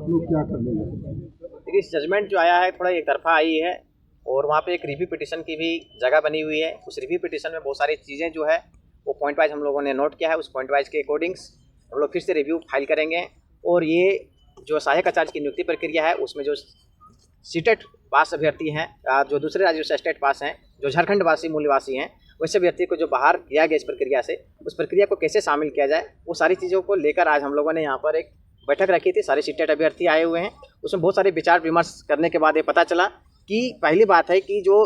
आप लोग क्या करने लगे? देखिए, जजमेंट जो आया है थोड़ा एक तरफा आई है और वहाँ पे एक रिव्यू पिटीशन की भी जगह बनी हुई है। उस रिव्यू पिटीशन में बहुत सारी चीज़ें जो है वो पॉइंट वाइज हम लोगों ने नोट किया है। उस पॉइंट वाइज के अकॉर्डिंग्स हम लोग फिर से रिव्यू फाइल करेंगे और ये जो सहायक आचार्य की नियुक्ति प्रक्रिया है उसमें जो सीटेट पास अभ्यर्थी हैं, जो दूसरे राज्यों से स्टेट पास हैं, जो झारखंड वासी मूलवासी हैं, वैसे अभ्यर्थी को जो बाहर किया गया इस प्रक्रिया से, उस प्रक्रिया को कैसे शामिल किया जाए, वो सारी चीज़ों को लेकर आज हम लोगों ने यहाँ पर एक बैठक रखी थी। सारे सीटेट अभ्यर्थी आए हुए हैं। उसमें बहुत सारे विचार विमर्श करने के बाद ये पता चला कि पहली बात है कि जो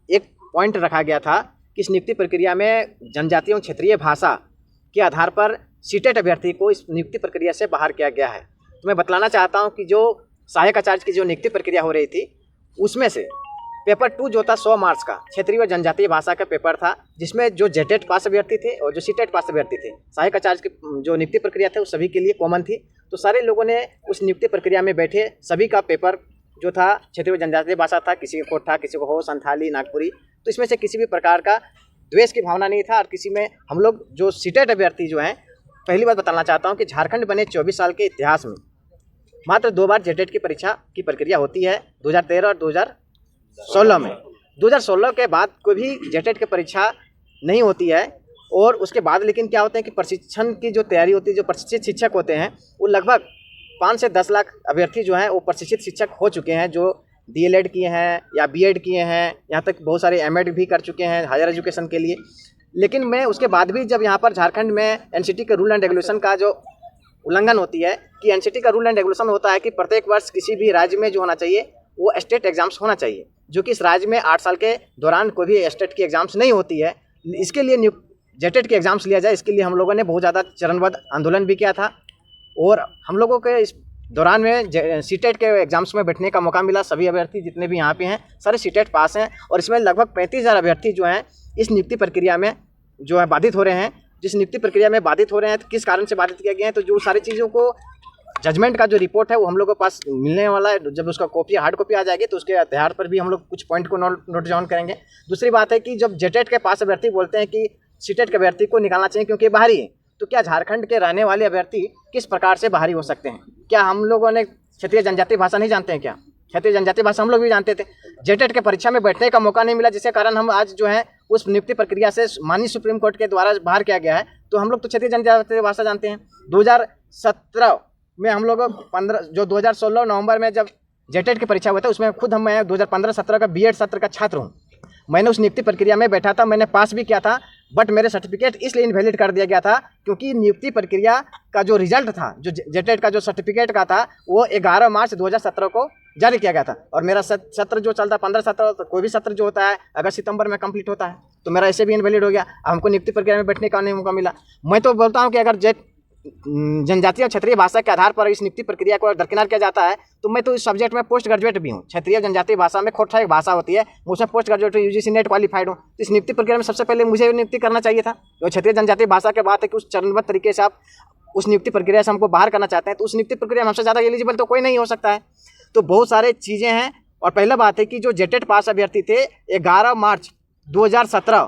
एक पॉइंट रखा गया था कि इस नियुक्ति प्रक्रिया में जनजातीय एवं क्षेत्रीय भाषा के आधार पर सीटेट अभ्यर्थी को इस नियुक्ति प्रक्रिया से बाहर किया गया है। तो मैं बतलाना चाहता हूँ कि जो सहायक आचार्य की जो नियुक्ति प्रक्रिया हो रही थी उसमें से पेपर 2 जो था 100 मार्क्स का क्षेत्रीय व जनजातीय भाषा का पेपर था, जिसमें जो जेटेट पास अभ्यर्थी थे और जो सीटेट पास अभ्यर्थी थे, सहायक आचार्य की जो नियुक्ति प्रक्रिया थी वो सभी के लिए कॉमन थी। तो सारे लोगों ने उस नियुक्ति प्रक्रिया में बैठे सभी का पेपर जो था क्षेत्रीय व जनजातीय भाषा था, किसी को कोट था, किसी को हो संथाली, नागपुरी। तो इसमें से किसी भी प्रकार का द्वेष की भावना नहीं था। और किसी में हम लोग जो सीटेट अभ्यर्थी जो हैं, पहली बात बताना चाहता हूँ कि झारखंड बने 24 साल के इतिहास में मात्र 2 बार जेटेट की परीक्षा की प्रक्रिया होती है, 2013 और 2016 में। 2016 के बाद कोई भी जेटेट की परीक्षा नहीं होती है। और उसके बाद लेकिन क्या होता है कि प्रशिक्षण की जो तैयारी होती है, जो प्रशिक्षित शिक्षक होते हैं वो लगभग 5 से 10 लाख अभ्यर्थी जो हैं वो प्रशिक्षित शिक्षक हो चुके हैं, जो DLED किए हैं या BEd किए हैं, यहाँ तक बहुत सारे MEd भी कर चुके हैं हायर एजुकेशन के लिए। लेकिन मैं उसके बाद भी जब यहाँ पर झारखंड में NCT के रूल एंड रेगुलेशन का जो उल्लंघन होती है कि NCT का रूल एंड रेगुलेशन होता है कि प्रत्येक वर्ष किसी भी राज्य में जो होना चाहिए वो स्टेट एग्जाम्स होना चाहिए, जो कि इस राज्य में 8 साल के दौरान कोई भी स्टेट की एग्जाम्स नहीं होती है। इसके लिए जेटेट के एग्जाम्स लिया जाए, इसके लिए हम लोगों ने बहुत ज़्यादा चरणबद्ध आंदोलन भी किया था। और हम लोगों के इस दौरान में सीटेट के एग्जाम्स में बैठने का मौका मिला। सभी अभ्यर्थी जितने भी यहाँ पे हैं सारे सीटेट पास हैं और इसमें लगभग 35,000 अभ्यर्थी जो हैं इस नियुक्ति प्रक्रिया में जो है बाधित हो रहे हैं। जिस नियुक्ति प्रक्रिया में बाधित हो रहे हैं तो किस कारण से बाधित किया गया है, तो जो सारी चीज़ों को जजमेंट का जो रिपोर्ट है वो हम लोग के पास मिलने वाला है। जब उसका कॉपी हार्ड कॉपी आ जाएगी तो उसके आधार पर भी हम लोग कुछ पॉइंट को नोट डाउन करेंगे। दूसरी बात है कि जब जेटेट के पास अभ्यर्थी बोलते हैं कि सीटेट के अभ्यर्थी को निकालना चाहिए क्योंकि बाहरी है, तो क्या झारखंड के रहने वाले अभ्यर्थी किस प्रकार से बाहरी हो सकते हैं? क्या हम लोगों ने क्षेत्रीय जनजातीय भाषा नहीं जानते हैं? क्या क्षेत्रीय जनजातीय भाषा हम लोग भी जानते थे। जेटेट के परीक्षा में बैठने का मौका नहीं मिला, जिसके कारण हम आज जो है उस नियुक्ति प्रक्रिया से माननीय सुप्रीम कोर्ट के द्वारा बाहर किया गया है। तो हम लोग तो क्षेत्रीय जनजातीय भाषा जानते हैं। 2017 में हम लोग 2016 नवंबर में जब जेटेट की परीक्षा हुआ था उसमें खुद मैं 2015-17 का BEd सत्र का छात्र हूँ। मैंने उस नियुक्ति प्रक्रिया में बैठा था, मैंने पास भी किया था, बट मेरे सर्टिफिकेट इसलिए इनवैलिड कर दिया गया था क्योंकि नियुक्ति प्रक्रिया का जो रिजल्ट था, जो जेटेट का जो सर्टिफिकेट का था, वो 11 मार्च 2017 को जारी किया गया था। और मेरा सत्र जो चलता 15-17, तो कोई भी सत्र जो होता है अगस्त सितंबर में कंप्लीट होता है, तो मेरा ऐसे भी इनवैलिड हो गया। हमको नियुक्ति प्रक्रिया में बैठने का नहीं मौका मिला। मैं तो बोलता हूँ कि अगर जनजातीय और क्षेत्रीय भाषा के आधार पर इस नियुक्ति प्रक्रिया को दरकिनार किया जाता है तो मैं तो इस सब्जेक्ट में पोस्ट ग्रेजुएट भी हूँ। क्षेत्रीय जनजातीय भाषा में खोटा एक भाषा होती है, मुझे post graduate UGC net qualified हूँ। तो इस नियुक्ति प्रक्रिया में सबसे पहले मुझे नियुक्ति करना चाहिए था। तो क्षेत्रीय जनजातीय भाषा के बात है कि उस चरणबद्ध तरीके से आप उस नियुक्ति प्रक्रिया से हमको बाहर करना चाहते हैं, तो उस नियुक्ति प्रक्रिया में हमसे ज़्यादा एलिजिबल तो कोई नहीं हो सकता है। तो बहुत सारे चीज़ें हैं। और पहला बात है कि जो जेटेट पास अभ्यर्थी थे 11 मार्च 2017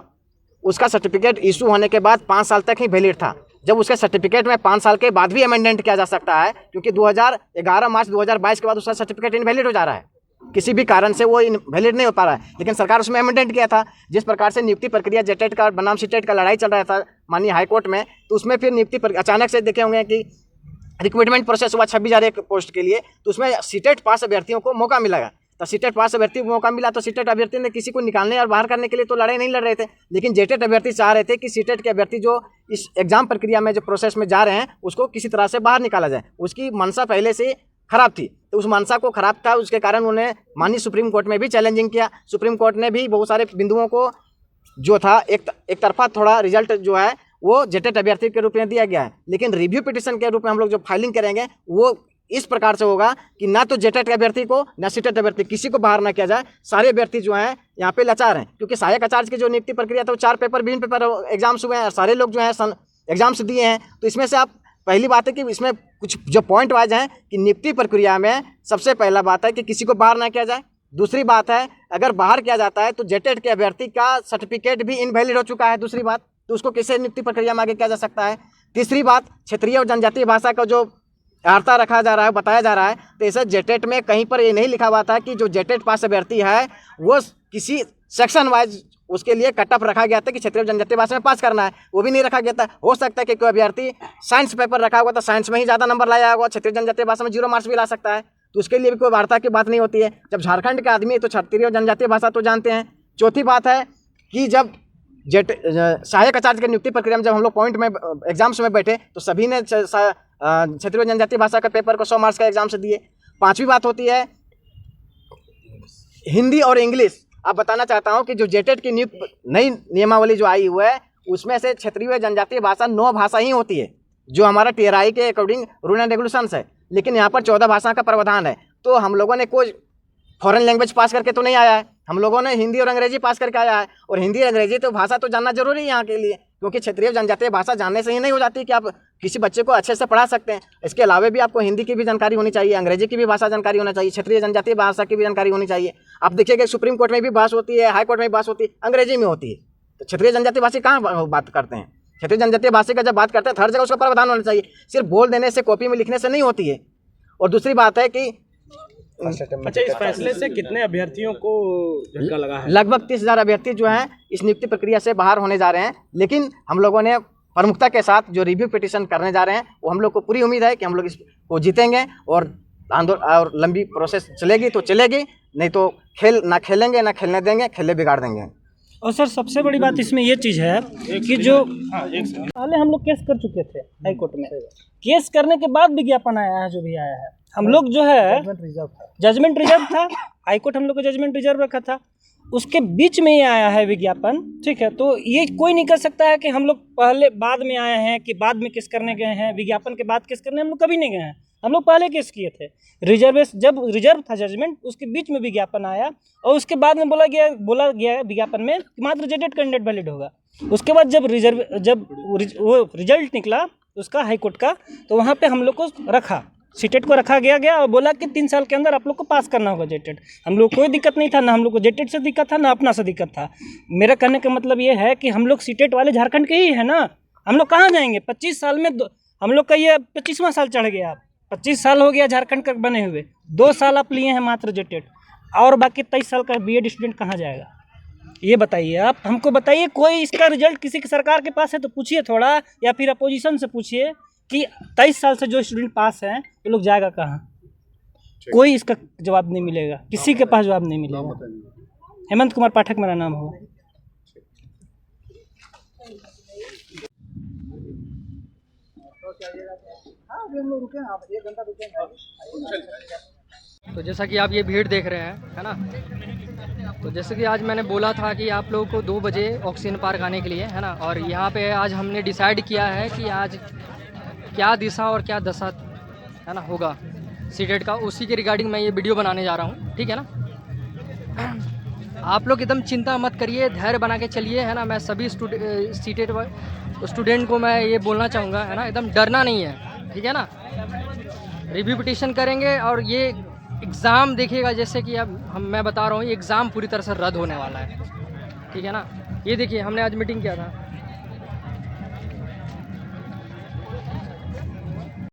उसका सर्टिफिकेट इशू होने के बाद 5 साल तक ही वैलिड था। जब उसके सर्टिफिकेट में 5 साल के बाद भी अमेंडमेंट किया जा सकता है, क्योंकि 11 मार्च 2022 के बाद उसका सर्टिफिकेट इनवैलिड हो जा रहा है, किसी भी कारण से वो वैलिड नहीं हो पा रहा है। लेकिन सरकार उसमें अमेंडमेंट किया था। जिस प्रकार से नियुक्ति प्रक्रिया जेटेट का बनाम सीटेट का लड़ाई चल रहा था माननीय हाईकोर्ट में, तो उसमें फिर नियुक्ति अचानक से देखे होंगे कि रिक्रूटमेंट प्रोसेस हुआ 26,000 पोस्ट के लिए, तो उसमें सीटेट पास अभ्यर्थियों को मौका मिला। तो सीटेट पास अभ्यर्थी को मौका मिला तो सीटेट अभ्यर्थी ने किसी को निकालने और बाहर करने के लिए तो लड़ाई नहीं लड़ रहे थे। लेकिन जेटेट अभ्यर्थी चाह रहे थे कि सीटेट के अभ्यर्थी जो इस एग्जाम प्रक्रिया में जो प्रोसेस में जा रहे हैं उसको किसी तरह से बाहर निकाला जाए। उसकी मंशा पहले से खराब थी, तो उस मंशा को खराब था, उसके कारण उन्हें माननीय सुप्रीम कोर्ट में भी चैलेंजिंग किया। सुप्रीम कोर्ट ने भी बहुत सारे बिंदुओं को जो था एक तरफा थोड़ा रिजल्ट जो है वो जेटेट अभ्यर्थी के रूप में दिया गया है। लेकिन रिव्यू पिटिशन के रूप में हम लोग जो फाइलिंग करेंगे वो इस प्रकार से होगा कि ना तो जेटेट अभ्यर्थी को ना सीटेट अभ्यर्थी किसी को बाहर ना किया जाए। सारे अभ्यर्थी जो हैं यहाँ पे लाचार हैं, क्योंकि सहायक आचार्य की जो नियुक्ति प्रक्रिया था वो 4 पेपर विभिन्न पेपर एग्जाम्स हुए हैं और सारे लोग जो हैं एग्जाम्स दिए हैं। तो इसमें से आप पहली बात है कि इसमें कुछ जो पॉइंट वाइज हैं कि नियुक्ति प्रक्रिया में सबसे पहला बात है कि किसी को बाहर ना किया जाए। दूसरी बात है अगर बाहर किया जाता है तो जेटेट के अभ्यर्थी का सर्टिफिकेट भी इनवैलिड हो चुका है। दूसरी बात, तो उसको कैसे नियुक्ति प्रक्रिया में आगे किया जा सकता है। तीसरी बात, क्षेत्रीय और जनजातीय भाषा का जो वार्ता रखा जा रहा है, बताया जा रहा है। तो ऐसे जेटेट में कहीं पर ये नहीं लिखा हुआ था कि जो जेटेट पास अभ्यर्थी है वो किसी सेक्शन वाइज उसके लिए कट ऑफ रखा गया था कि क्षेत्रीय जनजातीय भाषा में पास करना है, वो भी नहीं रखा गया था। हो सकता है कि कोई अभ्यर्थी साइंस पेपर रखा हुआ तो साइंस में ही ज़्यादा नंबर लाया होगा, क्षेत्रीय जनजातीय भाषा में 0 मार्क्स भी ला सकता है, तो उसके लिए भी कोई वार्ता की बात नहीं होती है। जब झारखंड के आदमी तो क्षेत्रीय जनजातीय भाषा तो जानते हैं। चौथी बात है कि जब सहायक आचार्य की नियुक्ति प्रक्रिया में जब हम लोग पॉइंट में एग्जाम्स में बैठे तो सभी ने क्षेत्रीय जनजातीय भाषा का पेपर को 100 मार्क्स का एग्जाम से दिए। पांचवी बात होती है हिंदी और इंग्लिश। आप बताना चाहता हूं कि जो जेटेट की नई नियमावली जो आई हुई है उसमें से क्षेत्रीय जनजातीय भाषा 9 भाषा ही होती है जो हमारा TRI के अकॉर्डिंग रूल एंड रेगुलेशंस है, लेकिन यहाँ पर 14 भाषा का प्रावधान है। तो हम लोगों ने कोई फॉरेन लैंग्वेज पास करके तो नहीं आया है, हम लोगों ने हिंदी और अंग्रेजी पास करके आया है। और हिंदी और अंग्रेजी तो भाषा तो जानना जरूरी है यहाँ के लिए, क्योंकि क्षेत्रीय जनजातीय भाषा जानने से ही नहीं हो जाती कि आप किसी बच्चे को अच्छे से पढ़ा सकते हैं। इसके अलावा भी आपको हिंदी की भी जानकारी होनी चाहिए, अंग्रेजी की भी भाषा जानकारी होना चाहिए, क्षेत्रीय जनजातीय भाषा की भी जानकारी होनी चाहिए। आप देखिएगा सुप्रीम कोर्ट में भी बहस होती है, हाई कोर्ट में भी बहस होती है, अंग्रेजी में होती है। तो क्षेत्रीय जनजातीय भाषा कहाँ बात करते हैं? क्षेत्रीय जनजातीय भाषा का जब बात करते हैं हर जगह उसका प्रावधान होना चाहिए, सिर्फ बोल देने से कॉपी में लिखने से नहीं होती है। और दूसरी बात है कि अच्छा, इस फैसले से कितने अभ्यर्थियों को झटका लगा है? लगभग 30,000 अभ्यर्थी जो हैं इस नियुक्ति प्रक्रिया से बाहर होने जा रहे हैं। लेकिन हम लोगों ने प्रमुखता के साथ जो रिव्यू पिटीशन करने जा रहे हैं वो हम लोग को पूरी उम्मीद है कि हम लोग इसको जीतेंगे और और लंबी प्रोसेस चलेगी तो चलेगी, नहीं तो ना खेलेंगे ना खेलने देंगे, खेले बिगाड़ देंगे। और सर सबसे बड़ी बात इसमें ये चीज़ है कि जो पहले हम लोग केस कर चुके थे हाई कोर्ट में, केस करने के बाद विज्ञापन आया है जो भी आया है। हम लोग जो है जजमेंट रिजर्व था, हाई कोर्ट हम लोग को जजमेंट रिजर्व रखा था, उसके बीच में ही आया है विज्ञापन, ठीक है। तो ये कोई नहीं कर सकता है कि हम लोग पहले बाद में आए हैं कि बाद में केस करने गए हैं, विज्ञापन के बाद केस करने हम लोग कभी नहीं गए हैं। हम लोग पहले केस किए थे, जब रिजर्व था जजमेंट उसके बीच में विज्ञापन आया और उसके बाद में बोला गया विज्ञापन में कि मात्र जेटेड कैंडिडेट वैलिड होगा। उसके बाद जब वो रिजल्ट निकला उसका हाई कोर्ट का, तो वहाँ पे हम लोग को रखा, सीटेट को रखा गया और बोला कि 3 साल के अंदर आप लोग को पास करना होगा जेटेड। हम लोग कोई दिक्कत नहीं था, ना हम लोग को जेटेड से दिक्कत था ना अपना से दिक्कत था। मेरा कहने का मतलब ये है कि हम लोग सीटेट वाले झारखंड के ही है ना, हम लोग कहाँ जाएंगे? 25 साल में हम लोग का ये 25वां साल चढ़ गया, 25 साल हो गया झारखंड का बने हुए, 2 साल आप लिए हैं मात्र जेटेड, और बाकी 23 साल का बीएड स्टूडेंट कहाँ जाएगा? ये बताइए, आप हमको बताइए। कोई इसका रिजल्ट किसी की सरकार के पास है तो पूछिए थोड़ा, या फिर अपोजिशन से पूछिए कि 23 साल से जो स्टूडेंट पास हैं ये लोग जाएगा कहाँ? कोई इसका जवाब नहीं मिलेगा, किसी के पास जवाब नहीं मिलेगा। हेमंत कुमार पाठक मेरा नाम होगा। तो जैसा कि आप ये भीड़ देख रहे हैं, है ना, तो जैसे कि आज मैंने बोला था कि आप लोगों को 2 बजे ऑक्सीजन पार्क आने के लिए, है ना, और यहाँ पे आज हमने डिसाइड किया है कि आज क्या दिशा और क्या दशा, है ना, होगा सीटेट का, उसी के रिगार्डिंग मैं ये वीडियो बनाने जा रहा हूँ, ठीक है ना। आप लोग एकदम चिंता मत करिए, धैर्य बना के चलिए, है ना। मैं सभी सीटेट स्टूडेंट को मैं ये बोलना चाहूँगा, है ना, एकदम डरना नहीं है, ठीक है ना। रिव्यू पिटीशन करेंगे और ये एग्ज़ाम देखिएगा, जैसे कि अब मैं बता रहा हूँ, ये एग्ज़ाम पूरी तरह से रद्द होने वाला है, ठीक है ना। ये देखिए हमने आज मीटिंग किया था,